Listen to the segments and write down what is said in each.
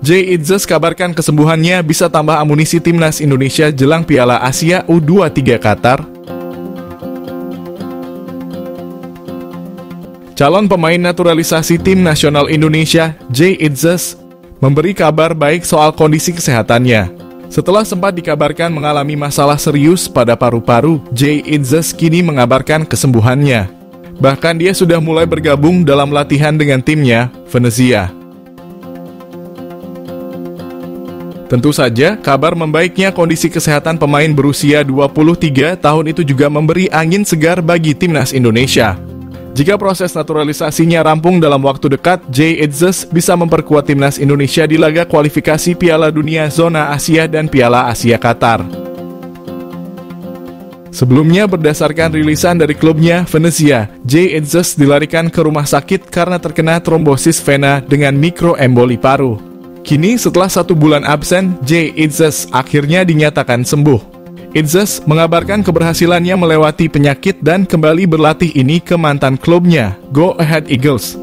Jay Itzes kabarkan kesembuhannya bisa tambah amunisi timnas Indonesia jelang Piala Asia U23 Qatar. Calon pemain naturalisasi tim nasional Indonesia, Jay Itzes, memberi kabar baik soal kondisi kesehatannya. Setelah sempat dikabarkan mengalami masalah serius pada paru-paru, Jay Itzes kini mengabarkan kesembuhannya. Bahkan dia sudah mulai bergabung dalam latihan dengan timnya, Venezia. Tentu saja, kabar membaiknya kondisi kesehatan pemain berusia 23 tahun itu juga memberi angin segar bagi timnas Indonesia. Jika proses naturalisasinya rampung dalam waktu dekat, Jay Itzes bisa memperkuat timnas Indonesia di laga kualifikasi Piala Dunia Zona Asia dan Piala Asia Qatar. Sebelumnya, berdasarkan rilisan dari klubnya, Venezia, Jay Itzes dilarikan ke rumah sakit karena terkena trombosis vena dengan mikroemboli paru. Kini, setelah 1 bulan absen, Jay Itzes akhirnya dinyatakan sembuh. Itzes mengabarkan keberhasilannya melewati penyakit dan kembali berlatih ini ke mantan klubnya, Go Ahead Eagles.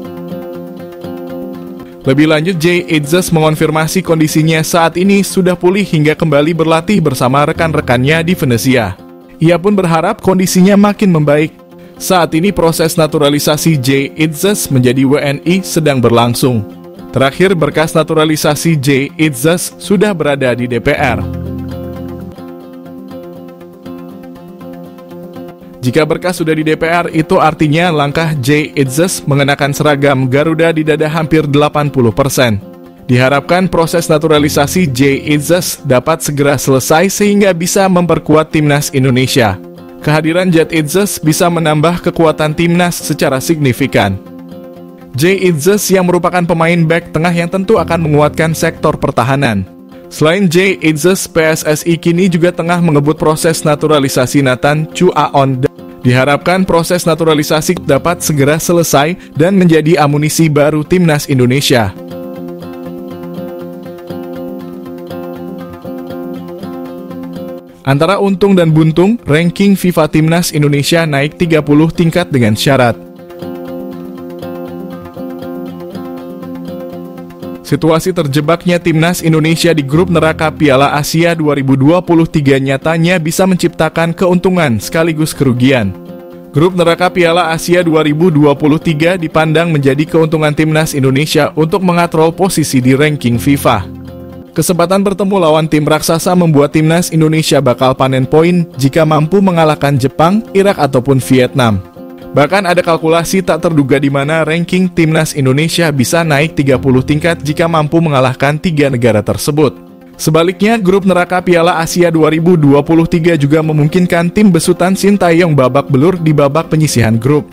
Lebih lanjut, Jay Itzes mengonfirmasi kondisinya saat ini sudah pulih hingga kembali berlatih bersama rekan-rekannya di Venezia. Ia pun berharap kondisinya makin membaik. Saat ini proses naturalisasi Jay Itzes menjadi WNI sedang berlangsung. Terakhir, berkas naturalisasi Jay Itzes sudah berada di DPR. Jika berkas sudah di DPR, itu artinya langkah Jay Itzes mengenakan seragam Garuda di dada hampir 80%. Diharapkan proses naturalisasi Jay Itzes dapat segera selesai sehingga bisa memperkuat timnas Indonesia. Kehadiran Jay Itzes bisa menambah kekuatan timnas secara signifikan. Jay Itzes yang merupakan pemain bek tengah yang tentu akan menguatkan sektor pertahanan. Selain Jay Itzes, PSSI kini juga tengah mengebut proses naturalisasi Nathan Chuaon. Diharapkan proses naturalisasi dapat segera selesai dan menjadi amunisi baru timnas Indonesia. Antara untung dan buntung, ranking FIFA Timnas Indonesia naik 30 tingkat dengan syarat. Situasi terjebaknya timnas Indonesia di grup neraka Piala Asia 2023 nyatanya bisa menciptakan keuntungan sekaligus kerugian. Grup neraka Piala Asia 2023 dipandang menjadi keuntungan timnas Indonesia untuk mengatrol posisi di ranking FIFA. Kesempatan bertemu lawan tim raksasa membuat timnas Indonesia bakal panen poin jika mampu mengalahkan Jepang, Irak ataupun Vietnam. Bahkan ada kalkulasi tak terduga di mana ranking timnas Indonesia bisa naik 30 tingkat jika mampu mengalahkan 3 negara tersebut. Sebaliknya, grup neraka Piala Asia 2023 juga memungkinkan tim besutan Sintayong babak belur di babak penyisihan grup.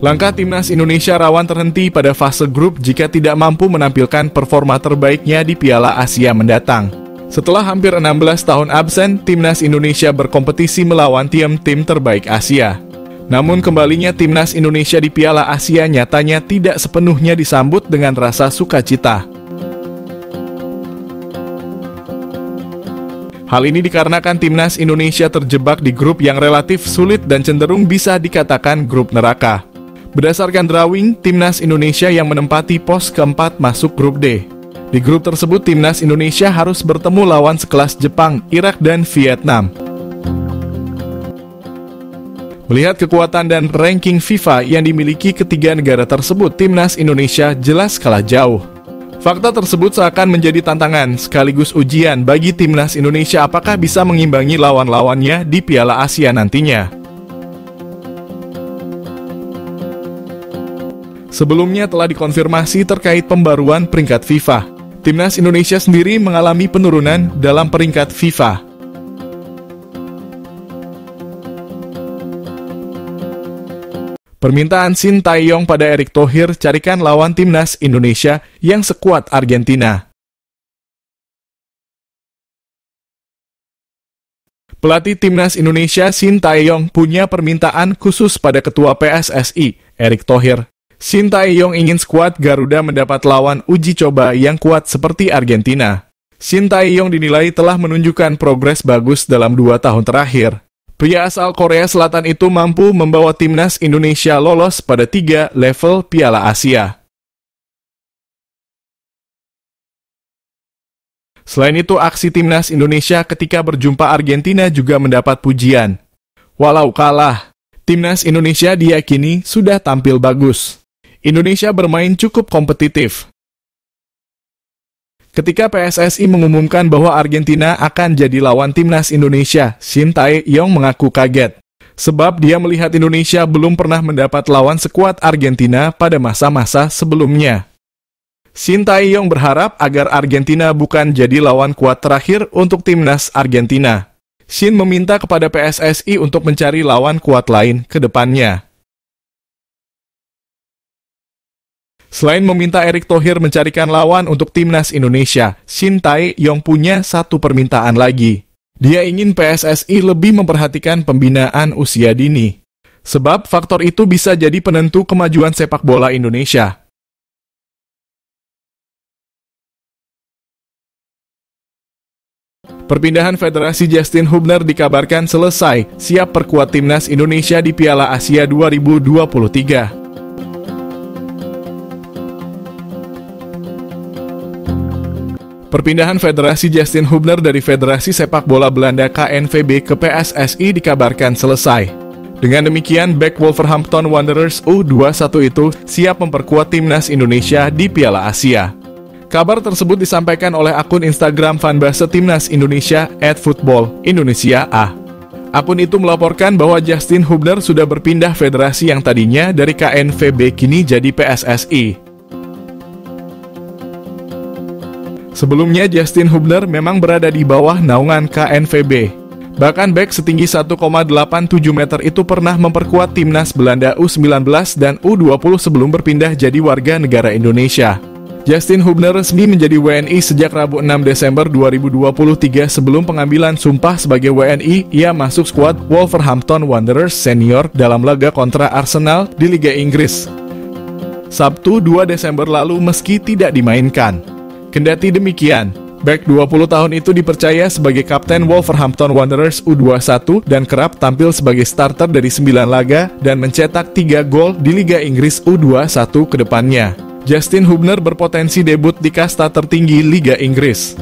Langkah timnas Indonesia rawan terhenti pada fase grup jika tidak mampu menampilkan performa terbaiknya di Piala Asia mendatang. Setelah hampir 16 tahun absen, timnas Indonesia berkompetisi melawan tim-tim terbaik Asia. Namun kembalinya timnas Indonesia di Piala Asia nyatanya tidak sepenuhnya disambut dengan rasa sukacita. Hal ini dikarenakan timnas Indonesia terjebak di grup yang relatif sulit dan cenderung bisa dikatakan grup neraka. Berdasarkan drawing, timnas Indonesia yang menempati pos keempat masuk grup D. Di grup tersebut, timnas Indonesia harus bertemu lawan sekelas Jepang, Irak, dan Vietnam. Melihat kekuatan dan ranking FIFA yang dimiliki ketiga negara tersebut, timnas Indonesia jelas kalah jauh. Fakta tersebut seakan menjadi tantangan sekaligus ujian bagi timnas Indonesia apakah bisa mengimbangi lawan-lawannya di Piala Asia nantinya. Sebelumnya telah dikonfirmasi terkait pembaruan peringkat FIFA. Timnas Indonesia sendiri mengalami penurunan dalam peringkat FIFA. Permintaan Sintayong pada Erick Thohir carikan lawan timnas Indonesia yang sekuat Argentina. Pelatih timnas Indonesia Sintayong punya permintaan khusus pada Ketua PSSI, Erick Thohir. Sintayong ingin skuad Garuda mendapat lawan uji coba yang kuat seperti Argentina. Sintayong dinilai telah menunjukkan progres bagus dalam 2 tahun terakhir. Pria asal Korea Selatan itu mampu membawa timnas Indonesia lolos pada 3 level Piala Asia. Selain itu, aksi timnas Indonesia ketika berjumpa Argentina juga mendapat pujian. Walau kalah, timnas Indonesia diyakini sudah tampil bagus. Indonesia bermain cukup kompetitif. Ketika PSSI mengumumkan bahwa Argentina akan jadi lawan timnas Indonesia, Shin Tae-yong mengaku kaget. Sebab dia melihat Indonesia belum pernah mendapat lawan sekuat Argentina pada masa-masa sebelumnya. Shin Tae-yong berharap agar Argentina bukan jadi lawan kuat terakhir untuk timnas Argentina. Shin meminta kepada PSSI untuk mencari lawan kuat lain ke depannya. Selain meminta Erick Thohir mencarikan lawan untuk timnas Indonesia, Shin Tae-yong punya satu permintaan lagi. Dia ingin PSSI lebih memperhatikan pembinaan usia dini. Sebab faktor itu bisa jadi penentu kemajuan sepak bola Indonesia. Perpindahan Federasi Justin Hubner dikabarkan selesai, siap perkuat timnas Indonesia di Piala Asia 2023. Perpindahan Federasi Justin Hubner dari Federasi Sepak Bola Belanda KNVB ke PSSI dikabarkan selesai. Dengan demikian, bek Wolverhampton Wanderers U21 itu siap memperkuat timnas Indonesia di Piala Asia. Kabar tersebut disampaikan oleh akun Instagram fanbase timnas Indonesia @footballindonesia_a. Akun itu melaporkan bahwa Justin Hubner sudah berpindah federasi yang tadinya dari KNVB kini jadi PSSI. Sebelumnya Justin Hubner memang berada di bawah naungan KNVB. Bahkan bek setinggi 1,87 meter itu pernah memperkuat timnas Belanda U19 dan U20 sebelum berpindah jadi warga negara Indonesia. Justin Hubner resmi menjadi WNI sejak Rabu 6 Desember 2023. Sebelum pengambilan sumpah sebagai WNI, ia masuk skuad Wolverhampton Wanderers senior dalam laga kontra Arsenal di Liga Inggris Sabtu 2 Desember lalu meski tidak dimainkan. Kendati demikian, bek 20 tahun itu dipercaya sebagai kapten Wolverhampton Wanderers U21 dan kerap tampil sebagai starter dari 9 laga dan mencetak 3 gol di Liga Inggris U21 ke depannya. Justin Hubner berpotensi debut di kasta tertinggi Liga Inggris.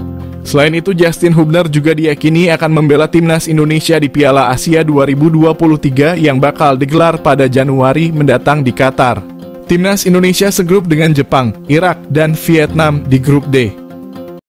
Selain itu, Justin Hubner juga diyakini akan membela timnas Indonesia di Piala Asia 2023 yang bakal digelar pada Januari mendatang di Qatar. Timnas Indonesia segrup dengan Jepang, Irak, dan Vietnam di grup D.